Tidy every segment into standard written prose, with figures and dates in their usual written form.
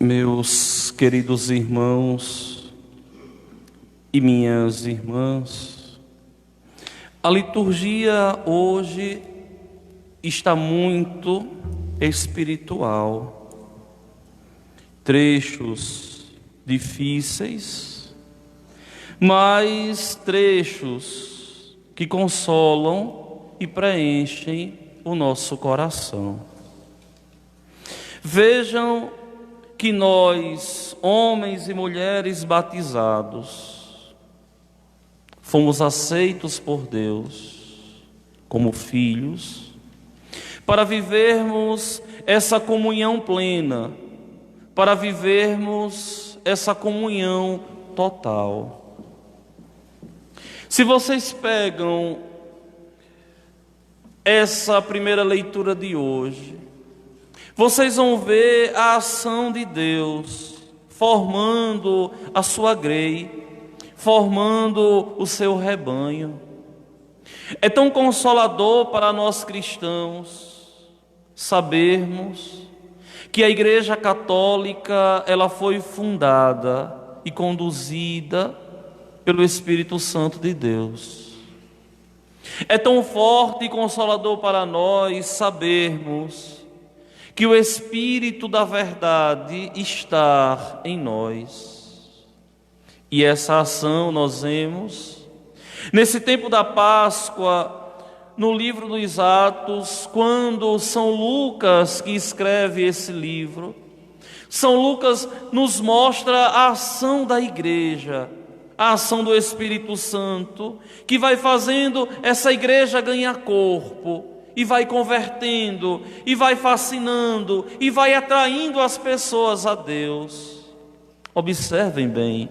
Meus queridos irmãos e minhas irmãs, a liturgia hoje está muito espiritual. Trechos difíceis, mas trechos que consolam e preenchem o nosso coração. Vejam que nós, homens e mulheres batizados, fomos aceitos por Deus como filhos, para vivermos essa comunhão plena, para vivermos essa comunhão total. Se vocês pegam essa primeira leitura de hoje, vocês vão ver a ação de Deus formando a sua grei, formando o seu rebanho. É tão consolador para nós cristãos sabermos que a Igreja Católica ela foi fundada e conduzida pelo Espírito Santo de Deus. É tão forte e consolador para nós sabermos que o Espírito da verdade está em nós. E essa ação nós vemos nesse tempo da Páscoa, no livro dos Atos, quando São Lucas, que escreve esse livro, São Lucas nos mostra a ação da igreja, a ação do Espírito Santo, que vai fazendo essa igreja ganhar corpo, e vai convertendo, e vai fascinando, e vai atraindo as pessoas a Deus. Observem bem,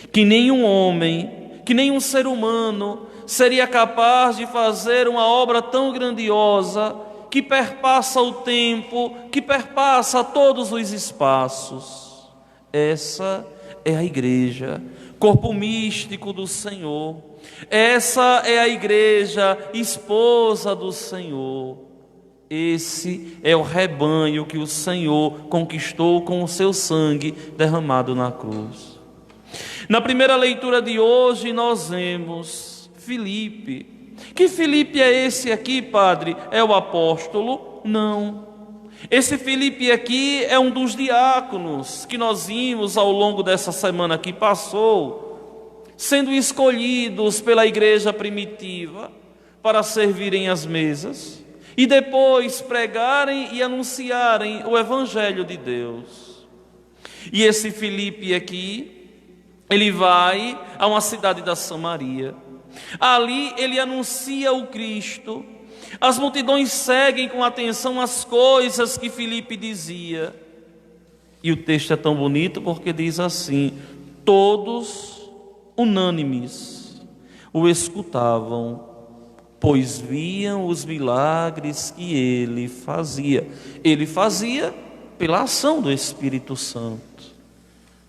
que nenhum homem, que nenhum ser humano seria capaz de fazer uma obra tão grandiosa, que perpassa o tempo, que perpassa todos os espaços. Essa é a igreja, corpo místico do Senhor. Essa é a igreja, esposa do Senhor. Esse é o rebanho que o Senhor conquistou com o seu sangue derramado na cruz. Na primeira leitura de hoje nós vemos Filipe. Que Filipe é esse aqui, padre? É o apóstolo? Não. Esse Filipe aqui é um dos diáconos que nós vimos ao longo dessa semana que passou, sendo escolhidos pela igreja primitiva para servirem as mesas e depois pregarem e anunciarem o Evangelho de Deus. E esse Filipe aqui, ele vai a uma cidade da Samaria. Ali ele anuncia o Cristo. As multidões seguem com atenção as coisas que Filipe dizia. E o texto é tão bonito porque diz assim: todos unânimes o escutavam, pois viam os milagres que ele fazia. Ele fazia pela ação do Espírito Santo.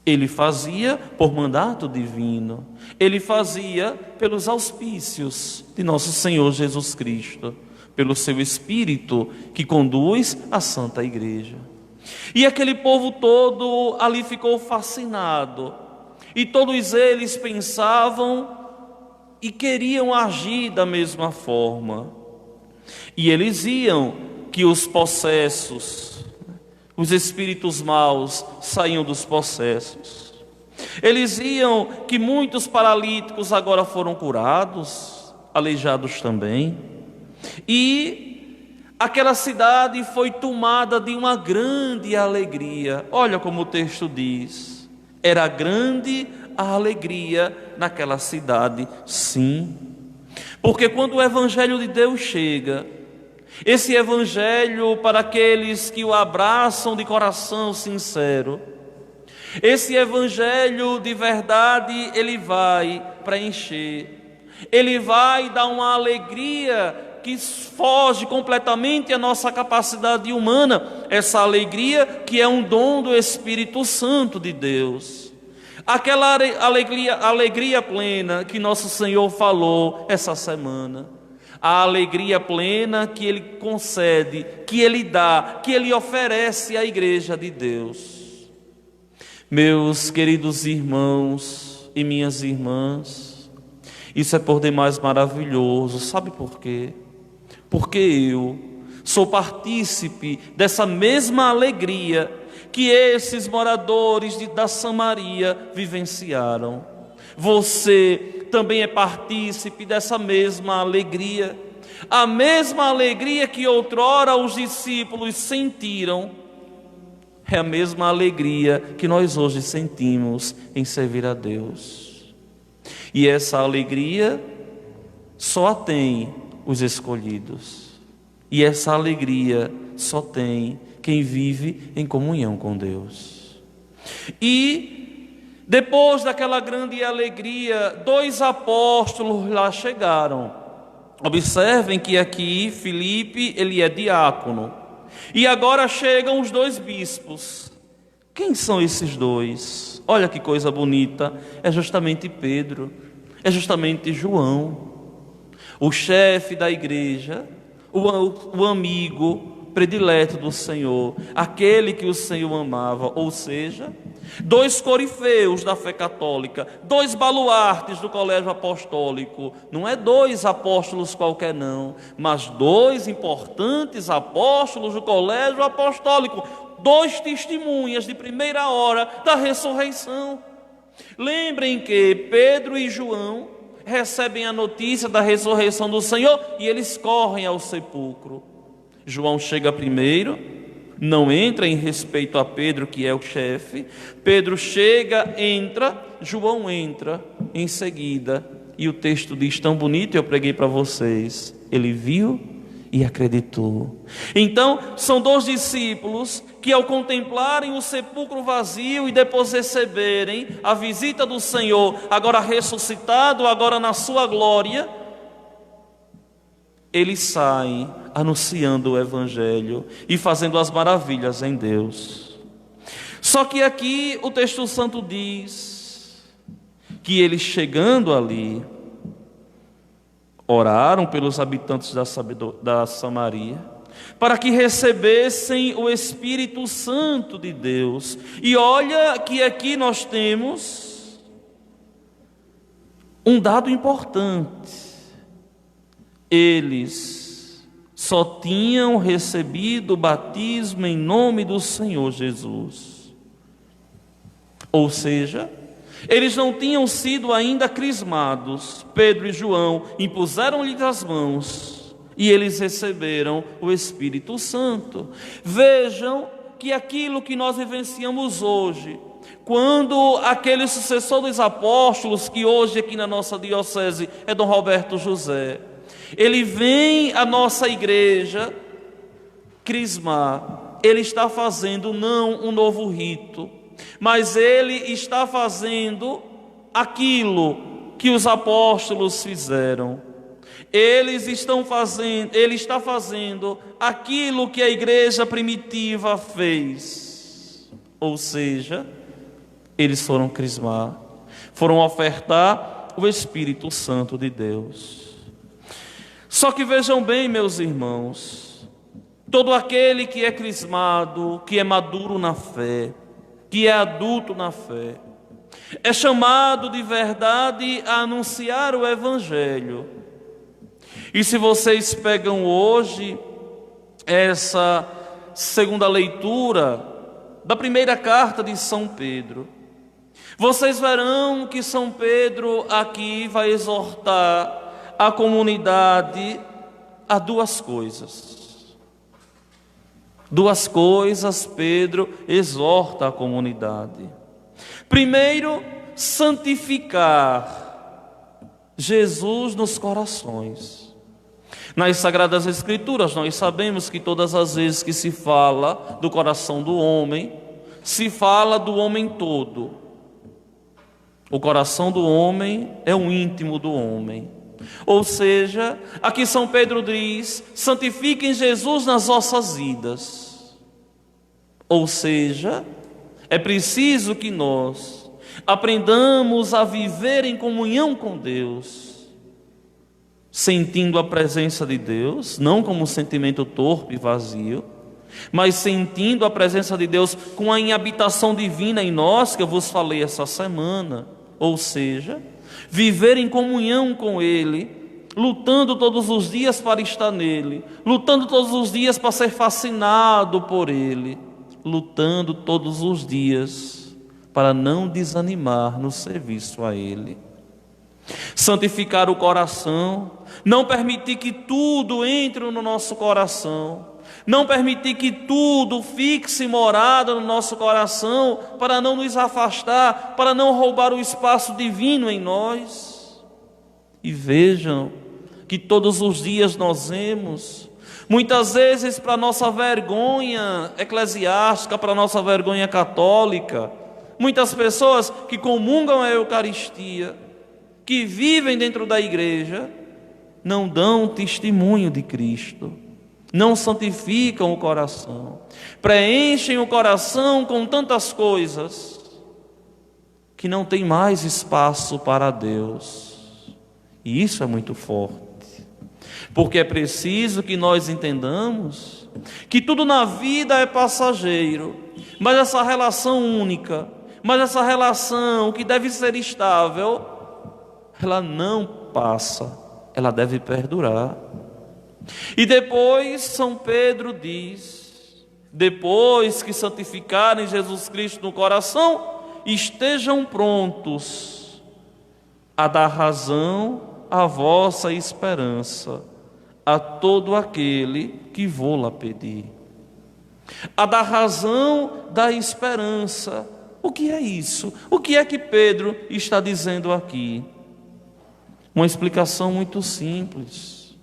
Ele fazia por mandato divino. Ele fazia pelos auspícios de nosso Senhor Jesus Cristo, pelo seu Espírito que conduz a Santa Igreja. E aquele povo todo ali ficou fascinado. E todos eles pensavam e queriam agir da mesma forma. E eles iam que os possessos, os espíritos maus saíam dos possessos. Eles iam que muitos paralíticos agora foram curados, aleijados também. E aquela cidade foi tomada de uma grande alegria. Olha como o texto diz. Era grande a alegria naquela cidade, sim. Porque quando o Evangelho de Deus chega, esse Evangelho para aqueles que o abraçam de coração sincero, esse Evangelho de verdade, ele vai preencher, ele vai dar uma alegria que foge completamente à nossa capacidade humana, essa alegria que é um dom do Espírito Santo de Deus. Aquela alegria plena que nosso Senhor falou essa semana. A alegria plena que Ele concede, que Ele dá, que Ele oferece à igreja de Deus. Meus queridos irmãos e minhas irmãs, isso é por demais maravilhoso. Sabe por quê? Porque eu sou partícipe dessa mesma alegria que esses moradores da Samaria vivenciaram. Você também é partícipe dessa mesma alegria. A mesma alegria que outrora os discípulos sentiram é a mesma alegria que nós hoje sentimos em servir a Deus. E essa alegria só a tem os escolhidos. E essa alegria só tem quem vive em comunhão com Deus. E depois daquela grande alegria, 2 apóstolos lá chegaram. Observem que aqui Filipe, ele é diácono. E agora chegam os 2 bispos. Quem são esses 2? Olha que coisa bonita. É justamente Pedro, é justamente João, o chefe da igreja, o amigo predileto do Senhor, aquele que o Senhor amava. Ou seja, 2 corifeus da fé católica, 2 baluartes do colégio apostólico. Não é 2 apóstolos qualquer não, mas 2 importantes apóstolos do colégio apostólico, 2 testemunhas de primeira hora da ressurreição. Lembrem que Pedro e João recebem a notícia da ressurreição do Senhor e eles correm ao sepulcro. João chega primeiro, não entra em respeito a Pedro, que é o chefe. Pedro chega, entra, João entra em seguida. E o texto diz tão bonito, eu preguei para vocês: ele viu e acreditou. Então, são 2 discípulos que, ao contemplarem o sepulcro vazio e depois receberem a visita do Senhor, agora ressuscitado, agora na sua glória, eles saem anunciando o Evangelho e fazendo as maravilhas em Deus. Só que aqui o texto santo diz que eles, chegando ali, oraram pelos habitantes da Samaria, para que recebessem o Espírito Santo de Deus. E olha que aqui nós temos um dado importante. Eles só tinham recebido o batismo em nome do Senhor Jesus. Ou seja, eles não tinham sido ainda crismados. Pedro e João impuseram-lhes as mãos e eles receberam o Espírito Santo. Vejam que aquilo que nós vivenciamos hoje, quando aquele sucessor dos apóstolos, que hoje aqui na nossa diocese é Dom Roberto José, ele vem à nossa igreja crismar, ele está fazendo não um novo rito, mas ele está fazendo aquilo que os apóstolos fizeram. Ele está fazendo aquilo que a igreja primitiva fez. Ou seja, eles foram crismar, foram ofertar o Espírito Santo de Deus. Só que vejam bem, meus irmãos, todo aquele que é crismado, que é maduro na fé, que é adulto na fé, é chamado de verdade a anunciar o Evangelho. E se vocês pegam hoje essa segunda leitura da primeira carta de São Pedro, vocês verão que São Pedro aqui vai exortar a comunidade a 2 coisas. 2 coisas Pedro exorta a comunidade. Primeiro, santificar Jesus nos corações. Nas Sagradas Escrituras nós sabemos que todas as vezes que se fala do coração do homem, se fala do homem todo. O coração do homem é o íntimo do homem. Ou seja, aqui São Pedro diz: santifiquem Jesus nas vossas vidas. Ou seja, é preciso que nós aprendamos a viver em comunhão com Deus, sentindo a presença de Deus, não como um sentimento torpe e vazio, mas sentindo a presença de Deus com a habitação divina em nós, que eu vos falei essa semana. Ou seja, viver em comunhão com Ele, lutando todos os dias para estar nele, lutando todos os dias para ser fascinado por Ele, lutando todos os dias para não desanimar no serviço a Ele. Santificar o coração, não permitir que tudo entre no nosso coração, não permitir que tudo fixe morada no nosso coração, para não nos afastar, para não roubar o espaço divino em nós. E vejam que todos os dias nós vemos, muitas vezes para nossa vergonha eclesiástica, para nossa vergonha católica, muitas pessoas que comungam a Eucaristia, que vivem dentro da igreja, não dão testemunho de Cristo, não santificam o coração, preenchem o coração com tantas coisas, que não tem mais espaço para Deus. E isso é muito forte, porque é preciso que nós entendamos que tudo na vida é passageiro, mas essa relação única, mas essa relação que deve ser estável, ela não passa, ela deve perdurar. E depois São Pedro diz, depois que santificarem Jesus Cristo no coração, estejam prontos a dar razão à vossa esperança a todo aquele que vô-la pedir. A dar razão da esperança. O que é isso? O que é que Pedro está dizendo aqui? Uma explicação muito simples.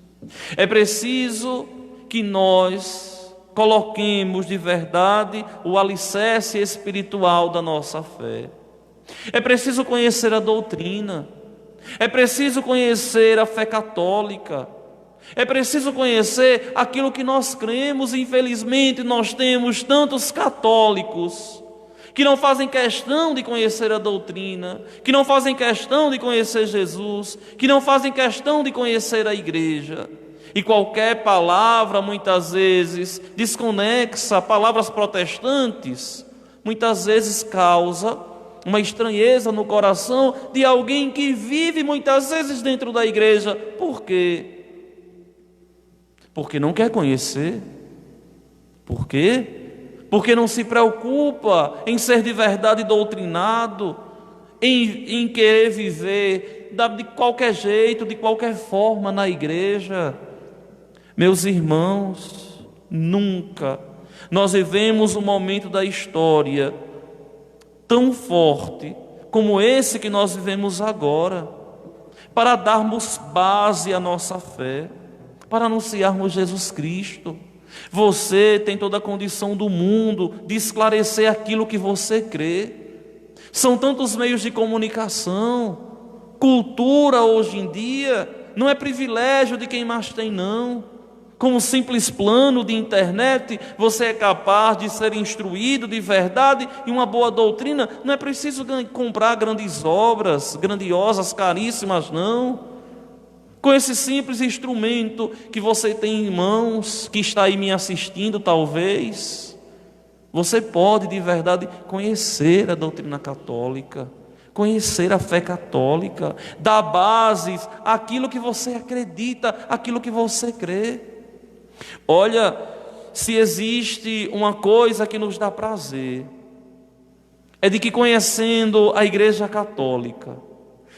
É preciso que nós coloquemos de verdade o alicerce espiritual da nossa fé. É preciso conhecer a doutrina. É preciso conhecer a fé católica. É preciso conhecer aquilo que nós cremos. Infelizmente, nós temos tantos católicos que não fazem questão de conhecer a doutrina, que não fazem questão de conhecer Jesus, que não fazem questão de conhecer a igreja. E qualquer palavra, muitas vezes, desconexa, palavras protestantes, muitas vezes causa uma estranheza no coração de alguém que vive muitas vezes dentro da igreja. Por quê? Porque não quer conhecer. Por quê? Porque não se preocupa em ser de verdade doutrinado, em querer viver de qualquer jeito, de qualquer forma na igreja. Meus irmãos, nunca nós vivemos um momento da história tão forte como esse que nós vivemos agora, para darmos base à nossa fé, para anunciarmos Jesus Cristo. Você tem toda a condição do mundo de esclarecer aquilo que você crê. São tantos meios de comunicação, cultura hoje em dia, não é privilégio de quem mais tem, não. Com um simples plano de internet, você é capaz de ser instruído de verdade e uma boa doutrina. Não é preciso comprar grandes obras, grandiosas, caríssimas, não. Com esse simples instrumento que você tem em mãos, que está aí me assistindo talvez, você pode de verdade conhecer a doutrina católica, conhecer a fé católica, dar bases àquilo que você acredita, àquilo que você crê. Olha, se existe uma coisa que nos dá prazer, é de que conhecendo a Igreja Católica,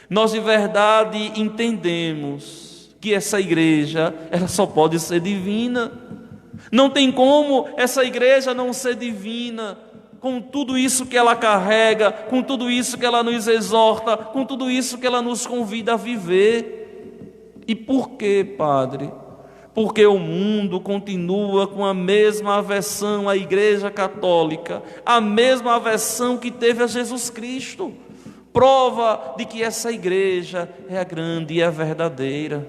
nós de verdade entendemos que essa igreja, ela só pode ser divina. Não tem como essa igreja não ser divina, com tudo isso que ela carrega, com tudo isso que ela nos exorta, com tudo isso que ela nos convida a viver. E por quê, Padre? Porque o mundo continua com a mesma aversão à Igreja Católica, a mesma aversão que teve a Jesus Cristo. Prova de que essa igreja é a grande e a verdadeira.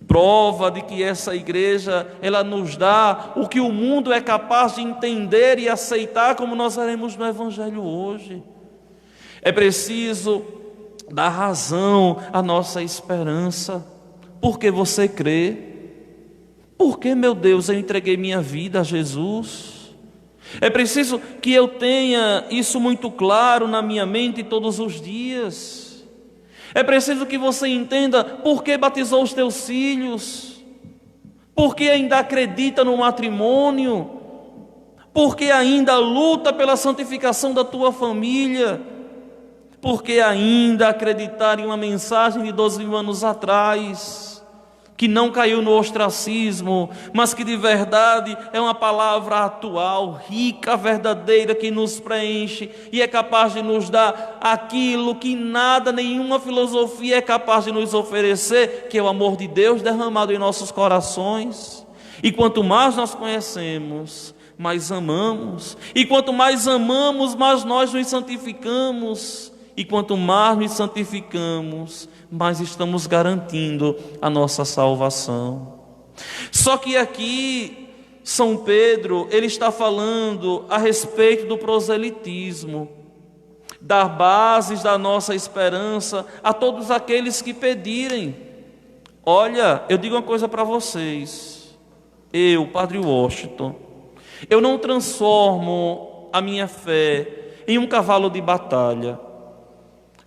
Prova de que essa igreja, ela nos dá o que o mundo é capaz de entender e aceitar, como nós veremos no Evangelho hoje. É preciso dar razão à nossa esperança, porque você crê. Por que, meu Deus, eu entreguei minha vida a Jesus? É preciso que eu tenha isso muito claro na minha mente todos os dias. É preciso que você entenda por que batizou os teus filhos, por que ainda acredita no matrimônio, por que ainda luta pela santificação da tua família, por que ainda acreditar em uma mensagem de 12 anos atrás, que não caiu no ostracismo, mas que de verdade é uma palavra atual, rica, verdadeira, que nos preenche e é capaz de nos dar aquilo que nada, nenhuma filosofia é capaz de nos oferecer, que é o amor de Deus derramado em nossos corações. E quanto mais nós conhecemos, mais amamos, e quanto mais amamos, mais nós nos santificamos, e quanto mais nos santificamos, mais estamos garantindo a nossa salvação. Só que aqui São Pedro, ele está falando a respeito do proselitismo, dar bases da nossa esperança a todos aqueles que pedirem. Olha, eu digo uma coisa para vocês, eu, Padre Washington, eu não transformo a minha fé em um cavalo de batalha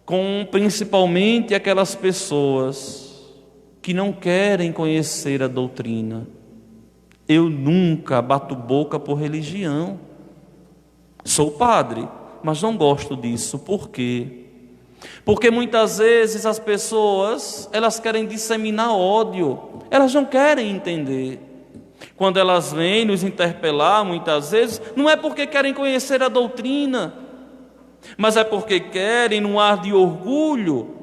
com principalmente aquelas pessoas que não querem conhecer a doutrina. Eu nunca bato boca por religião. Sou padre, mas não gosto disso. Por quê? Porque muitas vezes as pessoas, elas querem disseminar ódio, elas não querem entender. Quando elas vêm nos interpelar, muitas vezes, não é porque querem conhecer a doutrina, mas é porque querem, num ar de orgulho,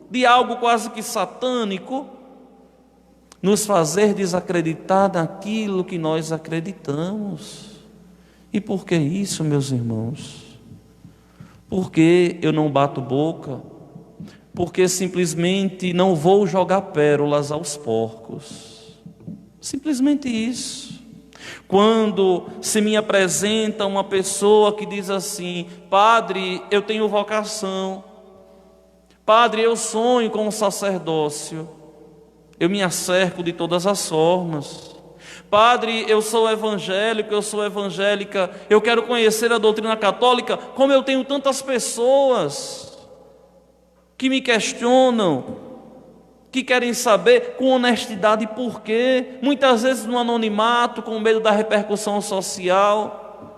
de algo quase que satânico, nos fazer desacreditar naquilo que nós acreditamos. E por que isso, meus irmãos? Porque eu não bato boca, porque simplesmente não vou jogar pérolas aos porcos. Simplesmente isso. Quando se me apresenta uma pessoa que diz assim: padre, eu tenho vocação, padre, eu sonho com o sacerdócio, eu me acerco de todas as formas. Padre, eu sou evangélico, eu sou evangélica, eu quero conhecer a doutrina católica. Como eu tenho tantas pessoas que me questionam, que querem saber com honestidade por quê, muitas vezes no anonimato, com medo da repercussão social,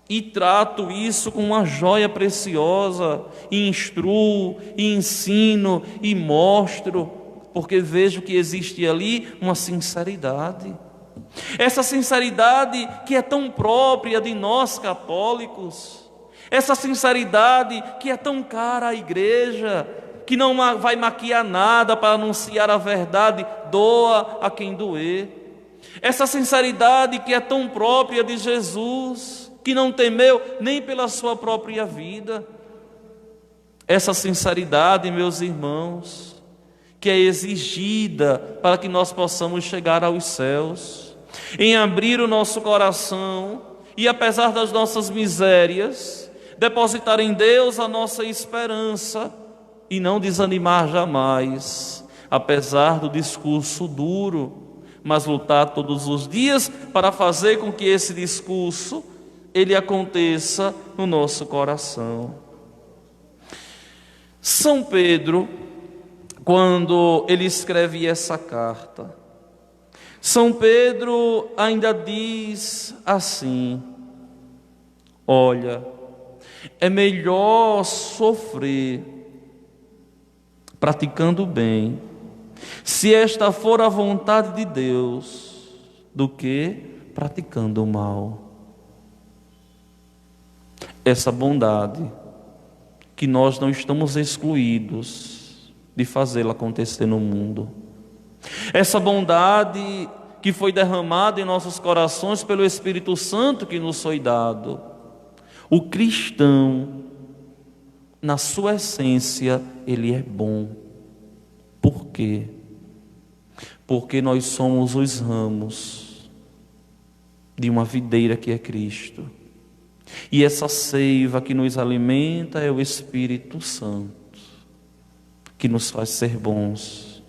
e trato isso com uma joia preciosa, e instruo, e ensino, e mostro, porque vejo que existe ali uma sinceridade. Essa sinceridade que é tão própria de nós católicos, essa sinceridade que é tão cara à igreja, que não vai maquiar nada para anunciar a verdade, doa a quem doer. Essa sinceridade que é tão própria de Jesus, que não temeu nem pela sua própria vida. Essa sinceridade, meus irmãos, que é exigida para que nós possamos chegar aos céus, em abrir o nosso coração e, apesar das nossas misérias, depositar em Deus a nossa esperança, e não desanimar jamais, apesar do discurso duro, mas lutar todos os dias para fazer com que esse discurso ele aconteça no nosso coração. São Pedro, quando ele escreve essa carta, São Pedro ainda diz assim: olha, é melhor sofrer praticando o bem, se esta for a vontade de Deus, do que praticando o mal. Essa bondade, que nós não estamos excluídos de fazê-la acontecer no mundo. Essa bondade que foi derramada em nossos corações pelo Espírito Santo que nos foi dado. O cristão, na sua essência, ele é bom. Por quê? Porque nós somos os ramos de uma videira que é Cristo. E essa seiva que nos alimenta é o Espírito Santo, que nos faz ser bons,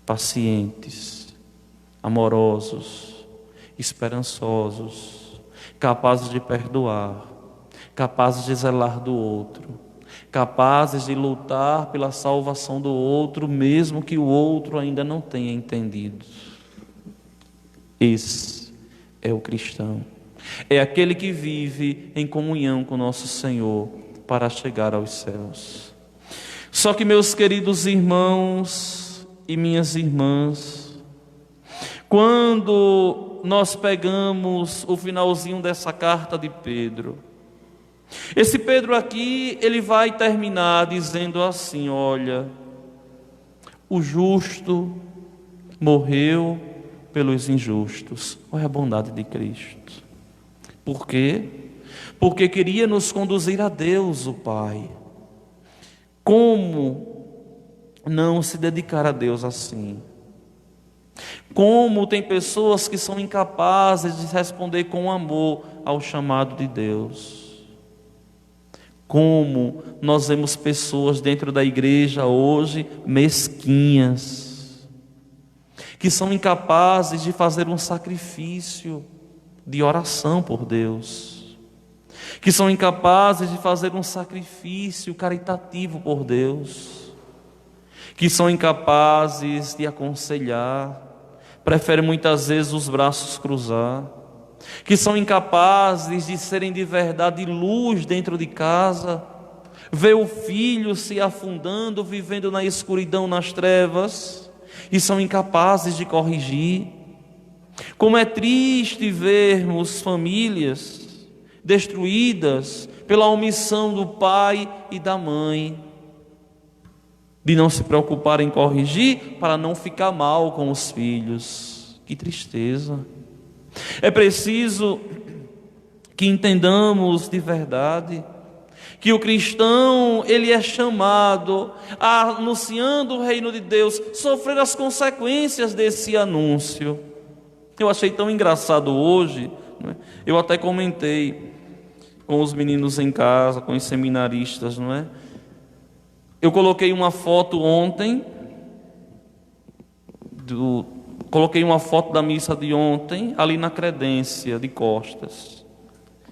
pacientes, amorosos, esperançosos, capazes de perdoar, capazes de zelar do outro, capazes de lutar pela salvação do outro, mesmo que o outro ainda não tenha entendido. Esse é o cristão. É aquele que vive em comunhão com nosso Senhor para chegar aos céus. Só que, meus queridos irmãos e minhas irmãs, quando nós pegamos o finalzinho dessa carta de Pedro, esse Pedro aqui, ele vai terminar dizendo assim: olha, o justo morreu pelos injustos. Olha a bondade de Cristo. Por quê? Porque queria nos conduzir a Deus, o Pai. Como não se dedicar a Deus assim? Como tem pessoas que são incapazes de responder com amor ao chamado de Deus? Como nós vemos pessoas dentro da igreja hoje mesquinhas, que são incapazes de fazer um sacrifício de oração por Deus, que são incapazes de fazer um sacrifício caritativo por Deus, que são incapazes de aconselhar, preferem muitas vezes os braços cruzar, que são incapazes de serem de verdade luz dentro de casa, ver o filho se afundando, vivendo na escuridão, nas trevas, e são incapazes de corrigir. Como é triste vermos famílias destruídas pela omissão do pai e da mãe, de não se preocupar em corrigir para não ficar mal com os filhos. Que tristeza! É preciso que entendamos de verdade que o cristão, ele é chamado a, anunciando o reino de Deus, sofrer as consequências desse anúncio. Eu achei tão engraçado hoje, não é? Eu até comentei com os meninos em casa, com os seminaristas, não é? Eu coloquei uma foto ontem, coloquei uma foto da missa de ontem, ali na credência, de costas.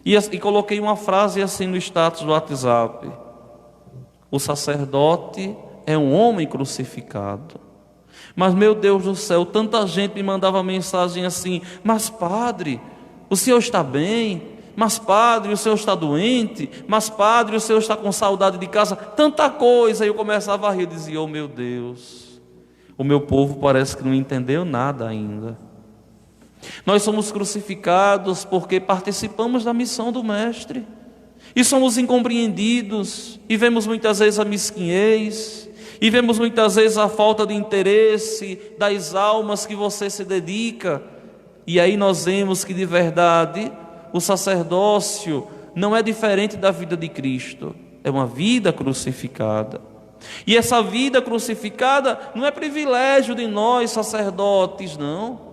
E coloquei uma frase assim no status do WhatsApp: o sacerdote é um homem crucificado. Mas, meu Deus do céu, tanta gente me mandava mensagem assim: mas padre, o senhor está bem? Mas padre, o senhor está doente? Mas padre, o senhor está com saudade de casa? Tanta coisa. E eu começava a rir, dizia: oh meu Deus, o meu povo parece que não entendeu nada ainda. Nós somos crucificados porque participamos da missão do Mestre, e somos incompreendidos, e vemos muitas vezes a mesquinhez, e vemos muitas vezes a falta de interesse das almas que você se dedica. E aí nós vemos que de verdade o sacerdócio não é diferente da vida de Cristo, é uma vida crucificada. E essa vida crucificada não é privilégio de nós sacerdotes, não,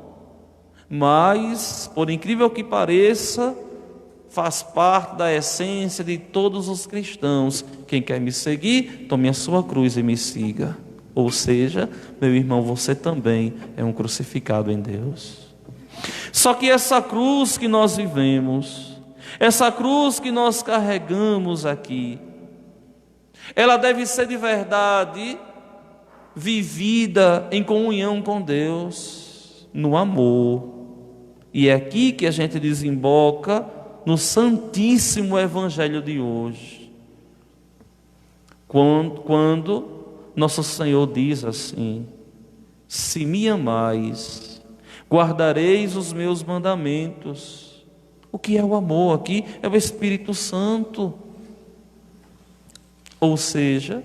mas, por incrível que pareça, faz parte da essência de todos os cristãos. Quem quer me seguir, tome a sua cruz e me siga. Ou seja, meu irmão, você também é um crucificado em Deus. Só que essa cruz que nós vivemos, essa cruz que nós carregamos aqui, ela deve ser de verdade vivida em comunhão com Deus, no amor. E é aqui que a gente desemboca no santíssimo evangelho de hoje, quando nosso Senhor diz assim: se me amais, guardareis os meus mandamentos. O que é o amor aqui? É o Espírito Santo. Ou seja,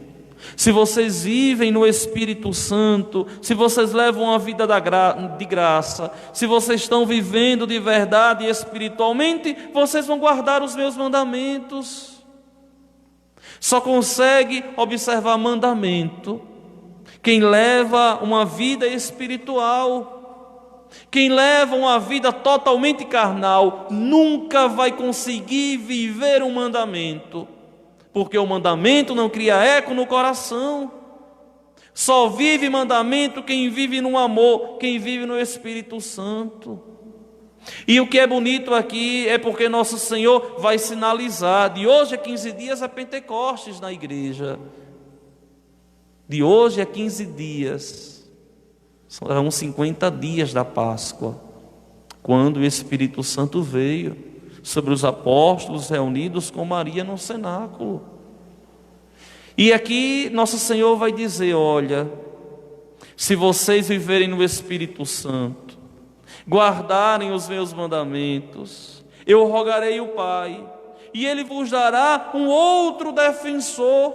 se vocês vivem no Espírito Santo, se vocês levam uma vida de graça, se vocês estão vivendo de verdade e espiritualmente, vocês vão guardar os meus mandamentos. Só consegue observar mandamento quem leva uma vida espiritual. Quem leva uma vida totalmente carnal nunca vai conseguir viver um mandamento, porque o mandamento não cria eco no coração. Só vive mandamento quem vive no amor, quem vive no Espírito Santo. E o que é bonito aqui é porque nosso Senhor vai sinalizar. De hoje a 15 dias é Pentecostes na igreja. De hoje a 15 dias. Serão 50 dias da Páscoa, quando o Espírito Santo veio sobre os apóstolos reunidos com Maria no cenáculo. E aqui nosso Senhor vai dizer: olha, se vocês viverem no Espírito Santo, guardarem os meus mandamentos, eu rogarei o Pai, e Ele vos dará um outro defensor,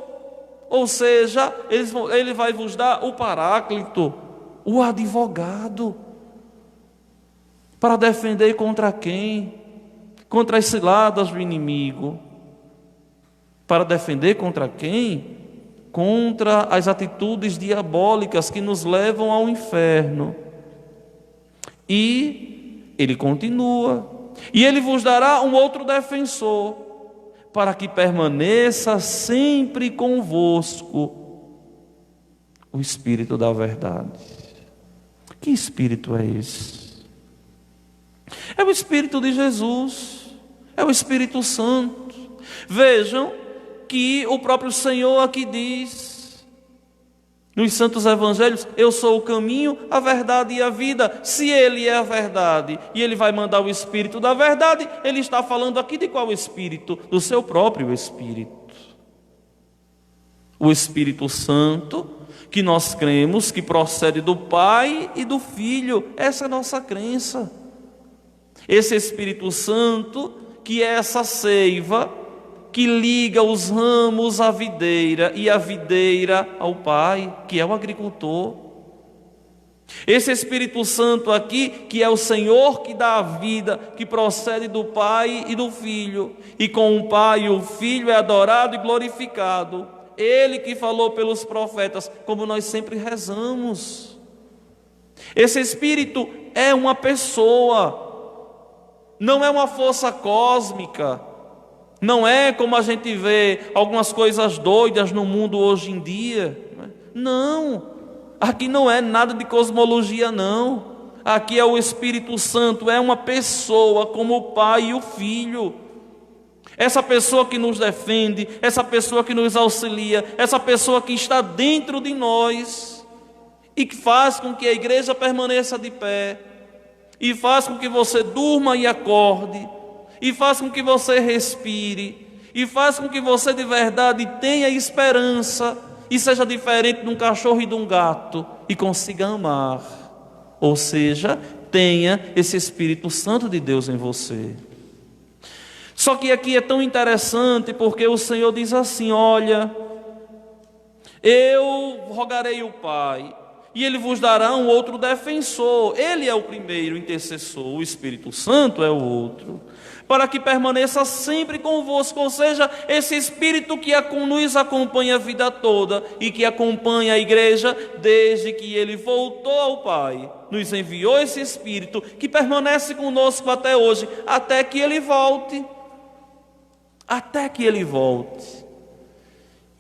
ou seja, Ele vai vos dar o Paráclito, o advogado, para defender contra quem? Contra as ciladas do inimigo. Para defender contra quem? Contra as atitudes diabólicas que nos levam ao inferno. E ele continua: e ele vos dará um outro defensor, para que permaneça sempre convosco, o Espírito da verdade. Que Espírito é esse? É o Espírito de Jesus, é o Espírito Santo. Vejam que o próprio Senhor aqui diz, nos Santos Evangelhos: eu sou o caminho, a verdade e a vida. Se Ele é a verdade e Ele vai mandar o Espírito da verdade, Ele está falando aqui de qual Espírito? Do seu próprio Espírito. O Espírito Santo, que nós cremos que procede do Pai e do Filho. Essa é a nossa crença. Esse Espírito Santo, que é essa seiva que liga os ramos à videira e a videira ao Pai, que é o agricultor. Esse Espírito Santo aqui, que é o Senhor que dá a vida, que procede do Pai e do Filho, e com o Pai e o Filho é adorado e glorificado. Ele que falou pelos profetas, como nós sempre rezamos. Esse Espírito é uma pessoa, não é uma força cósmica. Não é como a gente vê algumas coisas doidas no mundo hoje em dia. Não, aqui não é nada de cosmologia, não. Aqui é o Espírito Santo, é uma pessoa como o Pai e o Filho. Essa pessoa que nos defende, essa pessoa que nos auxilia, essa pessoa que está dentro de nós e que faz com que a igreja permaneça de pé, e faz com que você durma e acorde, e faz com que você respire, e faz com que você de verdade tenha esperança, e seja diferente de um cachorro e de um gato, e consiga amar. Ou seja, tenha esse Espírito Santo de Deus em você. Só que aqui é tão interessante, porque o Senhor diz assim: olha, eu rogarei o Pai, e Ele vos dará um outro defensor. Ele é o primeiro intercessor, o Espírito Santo é o outro, para que permaneça sempre convosco. Ou seja, esse Espírito que nos acompanha a vida toda e que acompanha a igreja desde que Ele voltou ao Pai, nos enviou esse Espírito que permanece conosco até hoje, até que Ele volte. Até que Ele volte.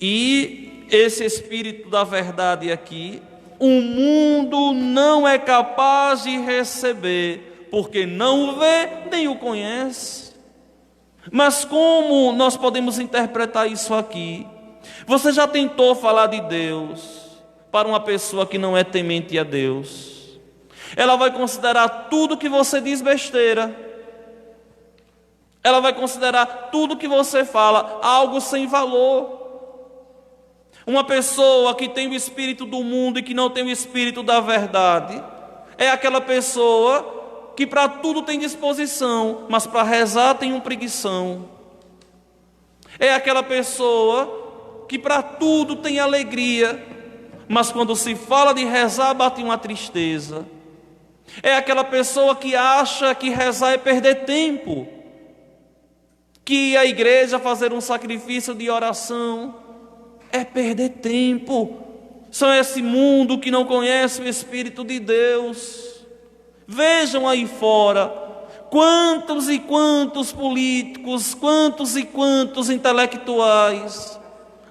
E esse Espírito da verdade aqui, o mundo não é capaz de receber, porque não o vê nem o conhece. Mas como nós podemos interpretar isso aqui? Você já tentou falar de Deus para uma pessoa que não é temente a Deus? Ela vai considerar tudo que você diz besteira. Ela vai considerar tudo que você fala algo sem valor. Uma pessoa que tem o espírito do mundo e que não tem o espírito da verdade é aquela pessoa que para tudo tem disposição, mas para rezar tem um preguição. É aquela pessoa que para tudo tem alegria, mas quando se fala de rezar bate uma tristeza. É aquela pessoa que acha que rezar é perder tempo, que a igreja fazer um sacrifício de oração é perder tempo. São esse mundo que não conhece o Espírito de Deus. Vejam aí fora, quantos e quantos políticos, quantos e quantos intelectuais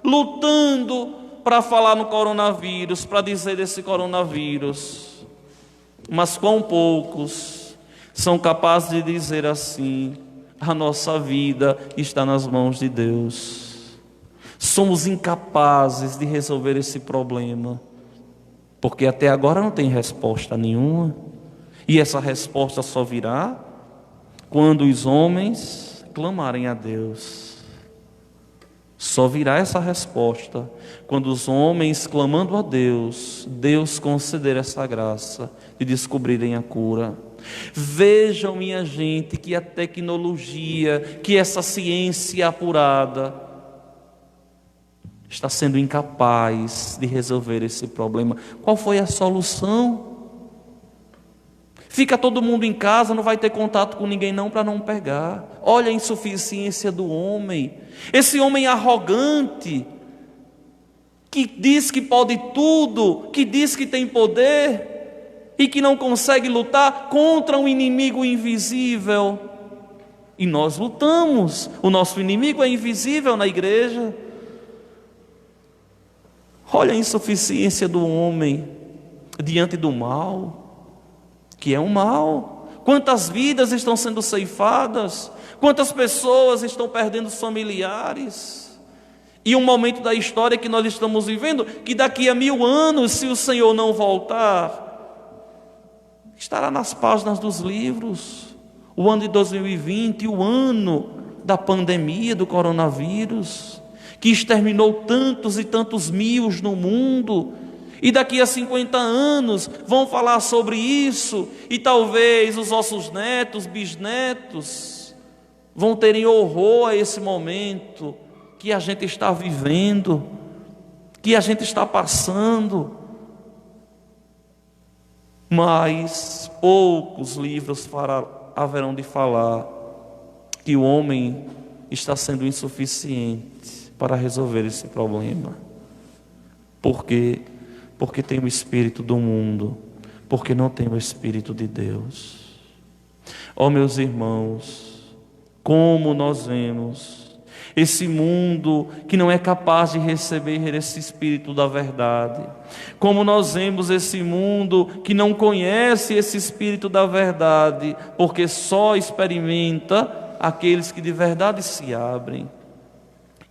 lutando para falar no coronavírus, para dizer desse coronavírus, mas quão poucos são capazes de dizer assim: a nossa vida está nas mãos de Deus. Somos incapazes de resolver esse problema, porque até agora não tem resposta nenhuma, e essa resposta só virá quando os homens clamarem a Deus. Só virá essa resposta quando os homens, clamando a Deus, Deus conceder essa graça de descobrirem a cura. Vejam, minha gente, que a tecnologia, que essa ciência apurada está sendo incapaz de resolver esse problema. Qual foi a solução? Fica todo mundo em casa, não vai ter contato com ninguém não, para não pegar. Olha a insuficiência do homem. Esse homem arrogante, que diz que pode tudo, que diz que tem poder, e que não consegue lutar contra um inimigo invisível. E nós lutamos. O nosso inimigo é invisível na igreja. Olha a insuficiência do homem diante do mal, que é um mal. Quantas vidas estão sendo ceifadas, quantas pessoas estão perdendo os familiares. E um momento da história que nós estamos vivendo, que daqui a 1000 anos, se o Senhor não voltar, estará nas páginas dos livros. O ano de 2020, o ano da pandemia do coronavírus, que exterminou tantos e tantos mil no mundo. E daqui a 50 anos vão falar sobre isso, e talvez os nossos netos, bisnetos, vão terem horror a esse momento que a gente está vivendo, que a gente está passando. Mas poucos livros haverão de falar que o homem está sendo insuficiente para resolver esse problema. Por quê? Porque tem o espírito do mundo, porque não tem o espírito de Deus. Ó meus irmãos, como nós vemos esse mundo que não é capaz de receber esse espírito da verdade, como nós vemos esse mundo que não conhece esse espírito da verdade, porque só experimenta aqueles que de verdade se abrem.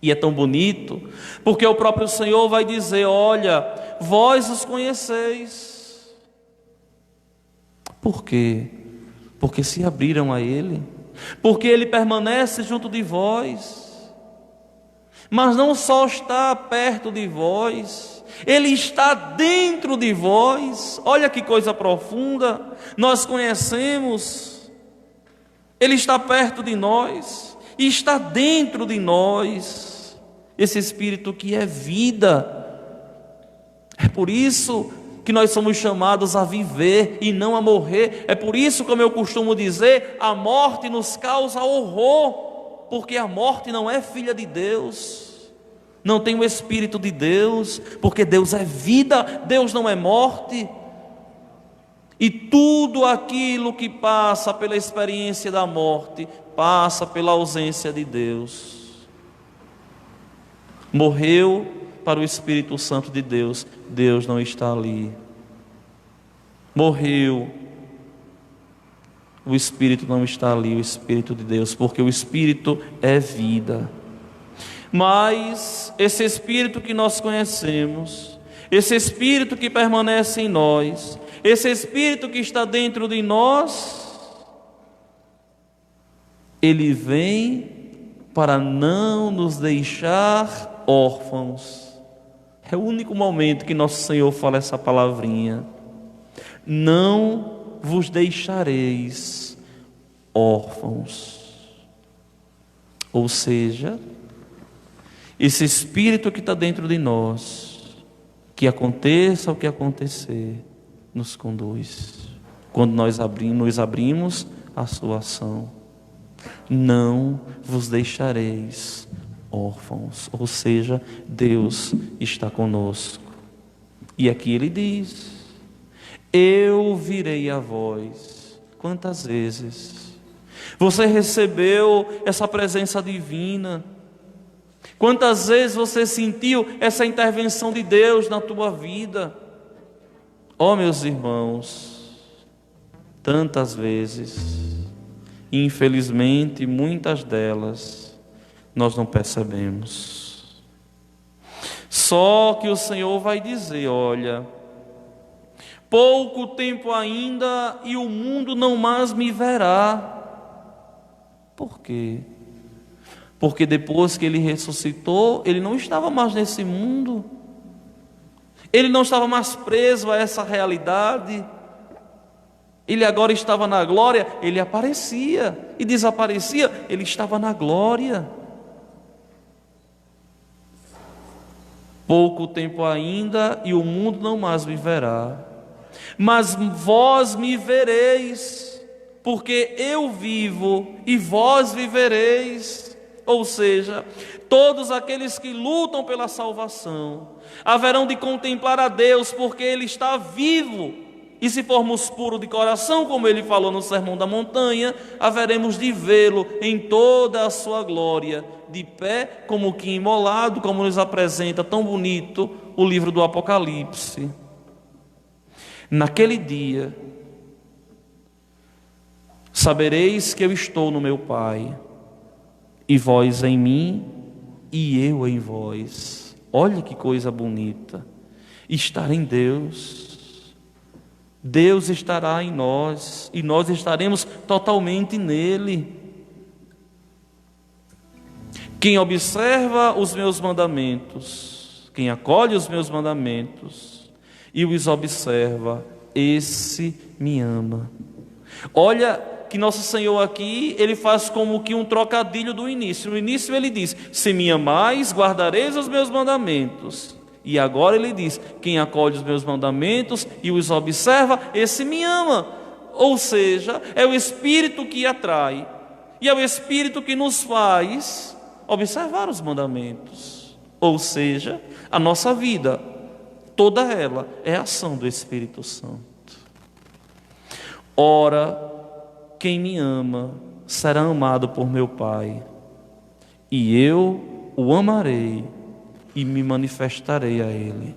E é tão bonito, porque o próprio Senhor vai dizer: olha, vós os conheceis. Por quê? Porque se abriram a Ele, porque Ele permanece junto de vós. Mas não só está perto de vós, Ele está dentro de vós. Olha que coisa profunda. Nós conhecemos, Ele está perto de nós e está dentro de nós. Esse Espírito que é vida. É por isso que nós somos chamados a viver e não a morrer. É por isso, como eu costumo dizer, a morte nos causa horror, porque a morte não é filha de Deus, não tem o Espírito de Deus, porque Deus é vida, Deus não é morte. E tudo aquilo que passa pela experiência da morte, passa pela ausência de Deus. Morreu para o Espírito Santo de Deus, Deus não está ali. Morreu, o Espírito não está ali, o Espírito de Deus, porque o Espírito é vida. Mas esse Espírito que nós conhecemos, esse Espírito que permanece em nós, esse Espírito que está dentro de nós, ele vem para não nos deixar órfãos. É o único momento que nosso Senhor fala essa palavrinha: não vos deixareis órfãos. Ou seja, esse Espírito que está dentro de nós, que aconteça o que acontecer, nos conduz. Quando nós nos abrimos à sua ação, não vos deixareis órfãos. Ou seja, Deus está conosco. E aqui ele diz: eu virei a vós. Quantas vezes você recebeu essa presença divina? Quantas vezes você sentiu essa intervenção de Deus na tua vida? Oh, meus irmãos, tantas vezes, infelizmente, muitas delas nós não percebemos. Só que o Senhor vai dizer: olha, pouco tempo ainda e o mundo não mais me verá. Por quê? Porque depois que ele ressuscitou, ele não estava mais nesse mundo. Ele não estava mais preso a essa realidade. Ele agora estava na glória. Ele aparecia e desaparecia. Ele estava na glória. Pouco tempo ainda e o mundo não mais me verá. Mas vós me vereis, porque eu vivo e vós vivereis. Ou seja, todos aqueles que lutam pela salvação haverão de contemplar a Deus, porque Ele está vivo. E se formos puros de coração, como Ele falou no Sermão da Montanha, haveremos de vê-lo em toda a sua glória, de pé como que imolado, como nos apresenta tão bonito o livro do Apocalipse. Naquele dia, sabereis que eu estou no meu Pai, e vós em mim, e eu em vós. Olha que coisa bonita, estar em Deus. Deus estará em nós, e nós estaremos totalmente nele. Quem observa os meus mandamentos, quem acolhe os meus mandamentos e os observa, esse me ama. Olha que nosso Senhor aqui, Ele faz como que um trocadilho do início. No início Ele diz: se me amais, guardareis os meus mandamentos. E agora Ele diz: quem acolhe os meus mandamentos e os observa, esse me ama. Ou seja, é o Espírito que atrai, e é o Espírito que nos faz observar os mandamentos. Ou seja, a nossa vida, toda ela é a ação do Espírito Santo. Ora, quem me ama será amado por meu Pai, e eu o amarei e me manifestarei a Ele.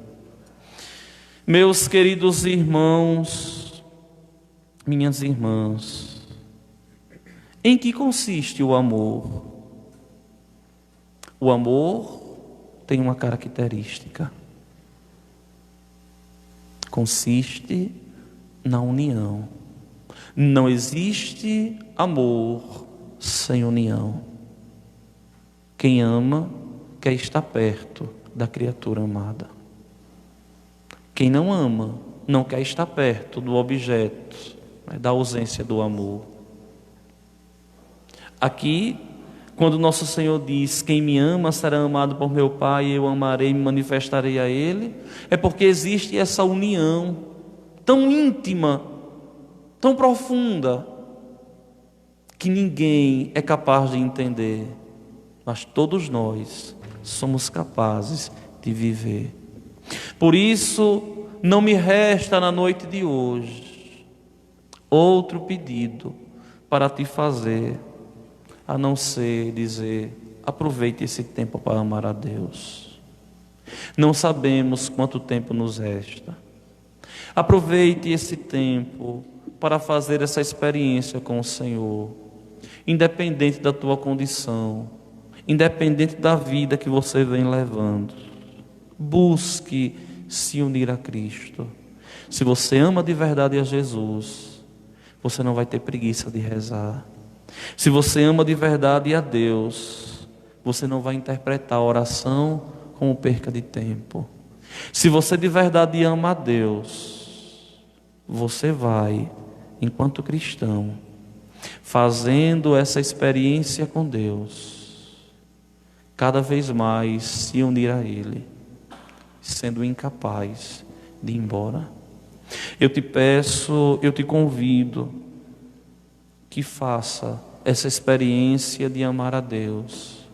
Meus queridos irmãos, minhas irmãs, em que consiste o amor? O amor tem uma característica: consiste na união. Não existe amor sem união. Quem ama quer estar perto da criatura amada. Quem não ama não quer estar perto do objeto, da ausência do amor. Aqui, quando nosso Senhor diz: quem me ama será amado por meu Pai, eu amarei e me manifestarei a Ele, é porque existe essa união tão íntima, tão profunda, que ninguém é capaz de entender, mas todos nós somos capazes de viver. Por isso, não me resta na noite de hoje outro pedido para te fazer, a não ser dizer: aproveite esse tempo para amar a Deus. Não sabemos quanto tempo nos resta. Aproveite esse tempo para fazer essa experiência com o Senhor, independente da tua condição, independente da vida que você vem levando. Busque se unir a Cristo. Se você ama de verdade a Jesus, você não vai ter preguiça de rezar. Se você ama de verdade a Deus, você não vai interpretar a oração como perca de tempo. Se você de verdade ama a Deus, você vai, enquanto cristão, fazendo essa experiência com Deus, cada vez mais se unir a Ele, sendo incapaz de ir embora. Eu te peço, eu te convido que faça essa experiência de amar a Deus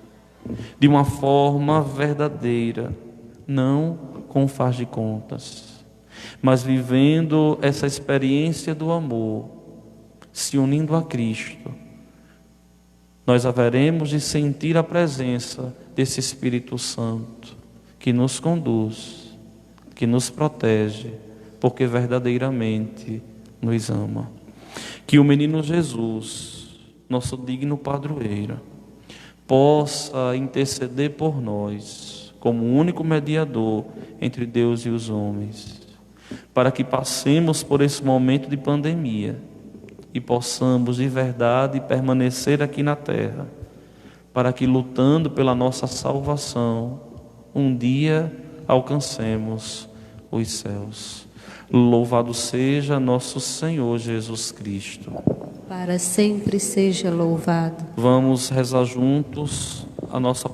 de uma forma verdadeira, não com faz de contas, mas vivendo essa experiência do amor, se unindo a Cristo. Nós haveremos de sentir a presença desse Espírito Santo que nos conduz, que nos protege, porque verdadeiramente nos ama. Que o menino Jesus, nosso digno padroeiro, possa interceder por nós como o único mediador entre Deus e os homens, para que passemos por esse momento de pandemia e possamos de verdade permanecer aqui na terra, para que, lutando pela nossa salvação, um dia alcancemos os céus. Louvado seja nosso Senhor Jesus Cristo. Para sempre seja louvado. Vamos rezar juntos a nossa